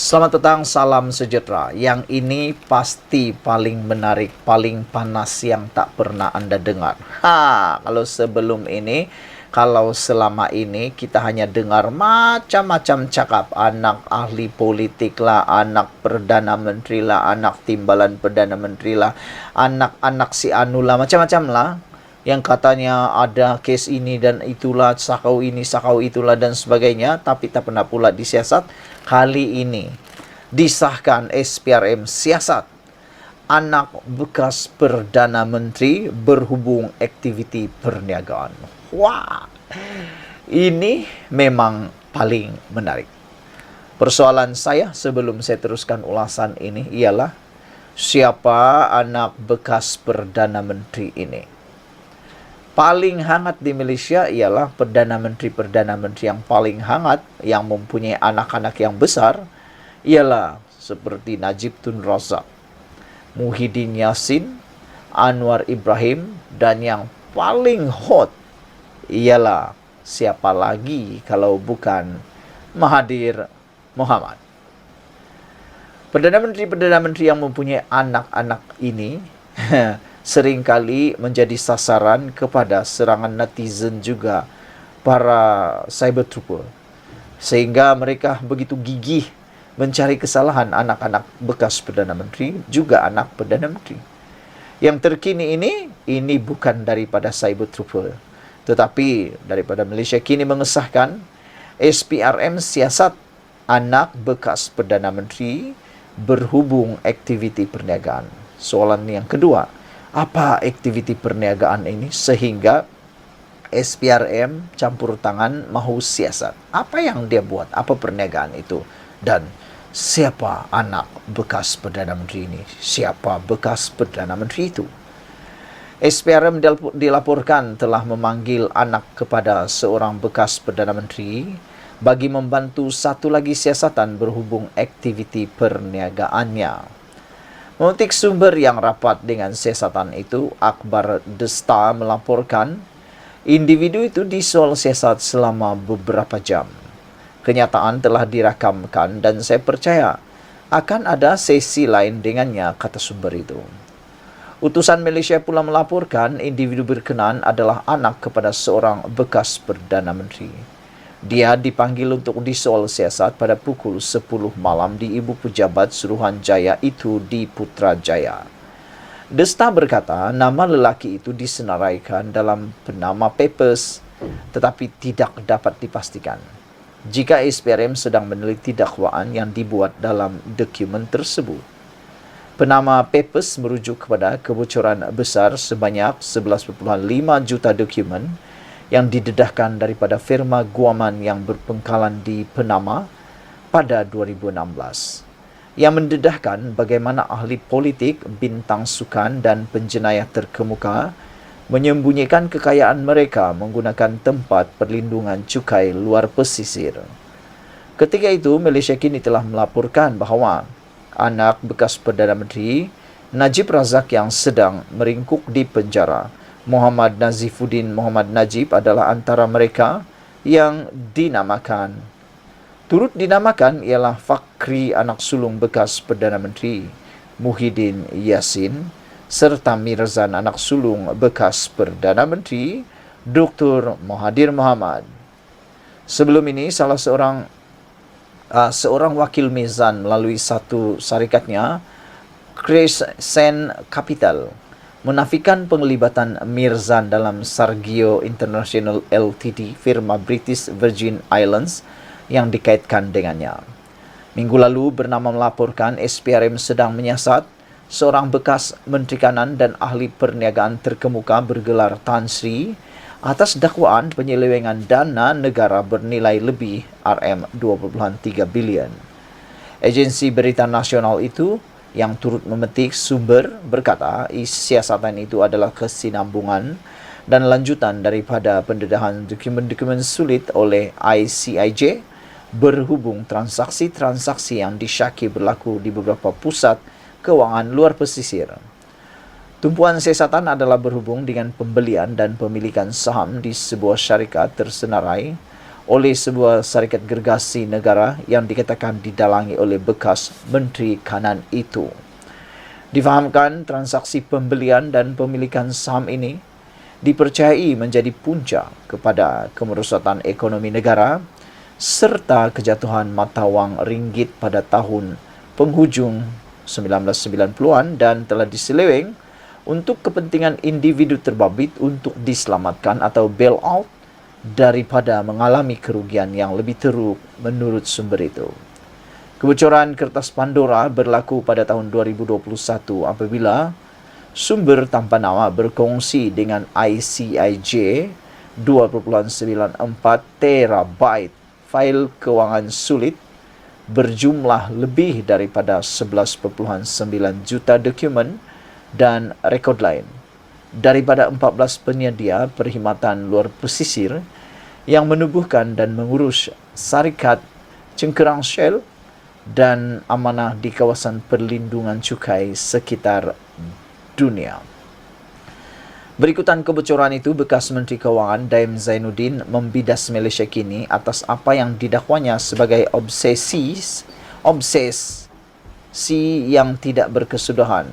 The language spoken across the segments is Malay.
Selamat datang, salam sejahtera. Yang ini pasti paling menarik, paling panas yang tak pernah Anda dengar. Kalau sebelum ini, kalau selama ini kita hanya dengar macam-macam cakap. Anak ahli politik lah, anak Perdana Menteri lah, anak timbalan Perdana Menteri lah, anak-anak si anu lah, macam-macam lah. Yang katanya ada kes ini dan itulah, sakau ini, sakau itulah dan sebagainya. Tapi tak pernah pula disiasat. Kali ini disahkan SPRM siasat anak bekas Perdana Menteri berhubung aktiviti perniagaan. Wah, ini memang paling menarik. Persoalan saya sebelum saya teruskan ulasan ini ialah siapa anak bekas Perdana Menteri ini? Paling hangat di Malaysia ialah Perdana Menteri yang paling hangat, yang mempunyai anak-anak yang besar, ialah seperti Najib Tun Razak, Muhyiddin Yassin, Anwar Ibrahim, dan yang paling hot ialah siapa lagi kalau bukan Mahathir Mohamad. Perdana Menteri yang mempunyai anak-anak ini seringkali menjadi sasaran kepada serangan netizen juga, para cyber trooper, sehingga mereka begitu gigih mencari kesalahan anak-anak bekas Perdana Menteri, juga anak Perdana Menteri. Yang terkini ini bukan daripada cyber trooper, tetapi daripada Malaysia kini mengesahkan SPRM siasat anak bekas Perdana Menteri berhubung aktiviti perniagaan. Soalan yang kedua, apa aktiviti perniagaan ini sehingga SPRM campur tangan mahu siasat? Apa yang dia buat? Apa perniagaan itu? Dan siapa anak bekas Perdana Menteri ini? Siapa bekas Perdana Menteri itu? SPRM dilaporkan telah memanggil anak kepada seorang bekas Perdana Menteri bagi membantu satu lagi siasatan berhubung aktiviti perniagaannya. Mengutip sumber yang rapat dengan siasatan itu, Akhbar The Star melaporkan individu itu disoal siasat selama beberapa jam. Kenyataan telah dirakamkan dan saya percaya akan ada sesi lain dengannya, kata sumber itu. Utusan Malaysia pula melaporkan individu berkenaan adalah anak kepada seorang bekas Perdana Menteri. Dia dipanggil untuk disoal siasat pada pukul 10 malam di Ibu Pejabat Suruhanjaya itu di Putrajaya. The Star berkata nama lelaki itu disenaraikan dalam Panama Papers tetapi tidak dapat dipastikan jika SPRM sedang meneliti dakwaan yang dibuat dalam dokumen tersebut. Panama Papers merujuk kepada kebocoran besar sebanyak 11.5 juta dokumen yang didedahkan daripada firma guaman yang berpengkalan di Panama pada 2016. Yang mendedahkan bagaimana ahli politik, bintang sukan dan penjenayah terkemuka menyembunyikan kekayaan mereka menggunakan tempat perlindungan cukai luar pesisir. Ketika itu, Malaysia kini telah melaporkan bahawa anak bekas Perdana Menteri Najib Razak yang sedang meringkuk di penjara, Muhammad Nazifuddin Muhammad Najib, adalah antara mereka yang dinamakan. Turut dinamakan ialah Fakri, anak sulung bekas Perdana Menteri Muhyiddin Yassin, serta Mirzan, anak sulung bekas Perdana Menteri Dr. Mahathir Mohamad. Sebelum ini salah seorang wakil Mirzan melalui satu syarikatnya, Crescent Capital, menafikan penglibatan Mirzan dalam Sargio International Ltd, firma British Virgin Islands yang dikaitkan dengannya. Minggu lalu bernama melaporkan SPRM sedang menyiasat seorang bekas Menteri Kanan dan ahli perniagaan terkemuka bergelar Tan Sri atas dakwaan penyelewengan dana negara bernilai lebih RM2.3 bilion. Agensi berita nasional itu yang turut memetik sumber berkata siasatan itu adalah kesinambungan dan lanjutan daripada pendedahan dokumen-dokumen sulit oleh ICIJ berhubung transaksi-transaksi yang disyaki berlaku di beberapa pusat kewangan luar pesisir. Tumpuan siasatan adalah berhubung dengan pembelian dan pemilikan saham di sebuah syarikat tersenarai oleh sebuah syarikat gergasi negara yang dikatakan didalangi oleh bekas Menteri Kanan itu. Difahamkan transaksi pembelian dan pemilikan saham ini dipercayai menjadi punca kepada kemerosotan ekonomi negara serta kejatuhan mata wang ringgit pada tahun penghujung 1990-an dan telah diseleweng untuk kepentingan individu terbabit untuk diselamatkan atau bailout daripada mengalami kerugian yang lebih teruk menurut sumber itu. Kebocoran kertas Pandora berlaku pada tahun 2021 apabila sumber tanpa nama berkongsi dengan ICIJ 2.94 terabyte fail kewangan sulit berjumlah lebih daripada 11.9 juta dokumen dan rekod lain daripada 14 penyedia perkhidmatan luar pesisir yang menubuhkan dan mengurus syarikat cengkerang Shell dan amanah di kawasan perlindungan cukai sekitar dunia. Berikutan kebocoran itu, bekas Menteri Kewangan Daim Zainuddin membidas Malaysia kini atas apa yang didakwanya sebagai obsesi yang tidak berkesudahan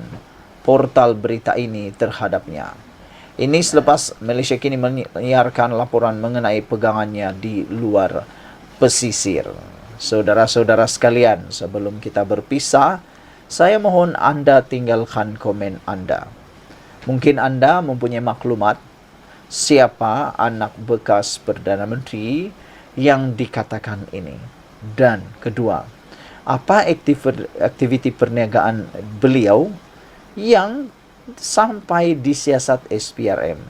portal berita ini terhadapnya. Ini selepas Malaysia kini menyiarkan laporan mengenai pegangannya di luar pesisir. Saudara-saudara sekalian, sebelum kita berpisah, saya mohon anda tinggalkan komen anda. Mungkin anda mempunyai maklumat siapa anak bekas Perdana Menteri yang dikatakan ini. Dan kedua, apa aktiviti perniagaan beliau yang sampai disiasat SPRM.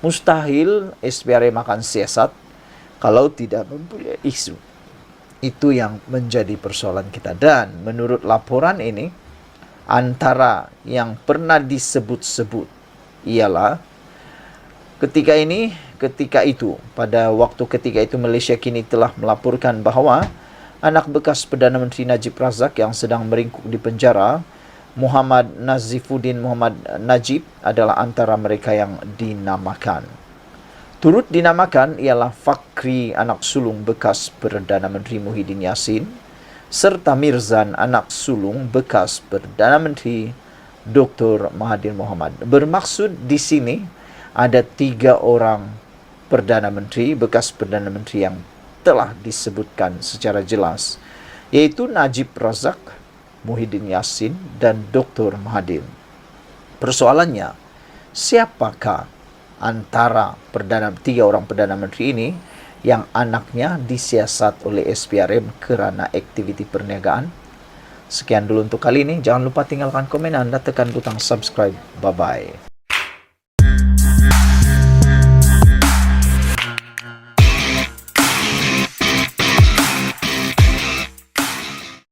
Mustahil SPRM akan siasat kalau tidak mempunyai isu. Itu yang menjadi persoalan kita. Dan menurut laporan ini, antara yang pernah disebut-sebut ialah ketika itu Malaysia kini telah melaporkan bahawa anak bekas Perdana Menteri Najib Razak yang sedang meringkuk di penjara, Muhammad Nazifuddin Muhammad Najib, adalah antara mereka yang dinamakan. Turut dinamakan ialah Fakri, anak sulung bekas Perdana Menteri Muhyiddin Yassin, serta Mirzan, anak sulung bekas Perdana Menteri Dr. Mahathir Mohamad. Bermaksud di sini ada 3 orang Perdana Menteri, bekas Perdana Menteri yang telah disebutkan secara jelas, yaitu Najib Razak, Muhyiddin Yassin, dan Dr. Mahathir. Persoalannya, siapakah antara 3 orang Perdana Menteri ini yang anaknya disiasat oleh SPRM kerana aktiviti perniagaan? Sekian dulu untuk kali ini. Jangan lupa tinggalkan komen anda, tekan butang subscribe. Bye-bye.